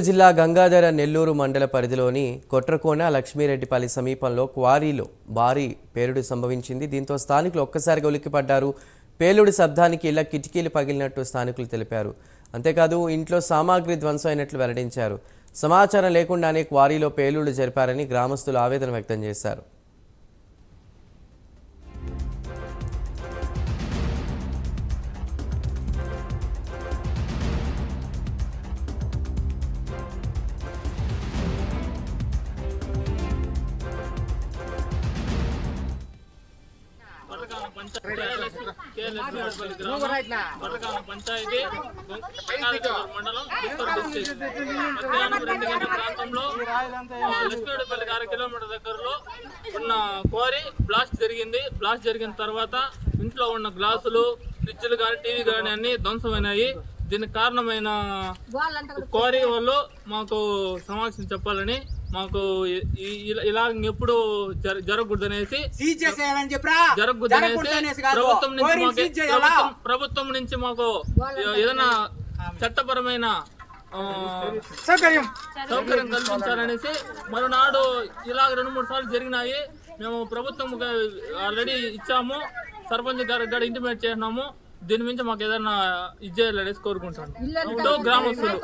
జిల్లా గంగాధర నెల్లూరు మండల పరిధిలోని కొట్రకోన లక్ష్మీరెడ్డిపల్లి సమీపంలో క్వారీలో భారీ పేలుడు సంభవించింది. దీంతో స్థానికులు ఒక్కసారిగా ఉలిక్కిపడ్డారు. పేలుడు శబ్దానికి ఇళ్ల కిటికీలు పగిలినట్టు స్థానికులు తెలిపారు. అంతేకాదు ఇంట్లో సామాగ్రి ధ్వంసం అయినట్లు వెల్లడించారు. సమాచారం లేకుండానే క్వారీలో పేలుడు జరిపారని గ్రామస్తులు ఆవేదన వ్యక్తం చేశారు. పంచాయతీ మండలం చిత్తూరు డిస్ట్రిక్ట్ మధ్యాహ్నం 2 గంటల ప్రాంతంలో లక్ష్మీరెడ్డిపల్లి 6 కిలోమీటర్ల దగ్గరలో ఉన్న క్వారీ బ్లాస్ట్ జరిగింది. బ్లాస్ట్ జరిగిన తర్వాత ఇంట్లో ఉన్న గ్లాసులు, ఫ్రిడ్జ్లు కానీ, టీవీ కానీ అన్ని ధ్వంసమైనాయి. దీనికి కారణమైన క్వారీ వాళ్ళు మాకు సమాచారం చెప్పాలని, మాకు ఇలా ఎప్పుడు జరగకూడదనేసి ప్రభుత్వం నుంచి మాకు ఏదైనా చట్టపరమైన సౌకర్యం కల్పించాలనేసి మరునాడు ఇలా 2-3 సార్లు జరిగినాయి. మేము ప్రభుత్వం ఆల్రెడీ ఇచ్చాము, సర్పంచ్ గారికి కూడా ఇంటిమేట్ చేసినాము. దీని నుంచి మాకు ఏదైనా ఇచ్చేయాలనేసి కోరుకుంటాను గ్రామస్తులు.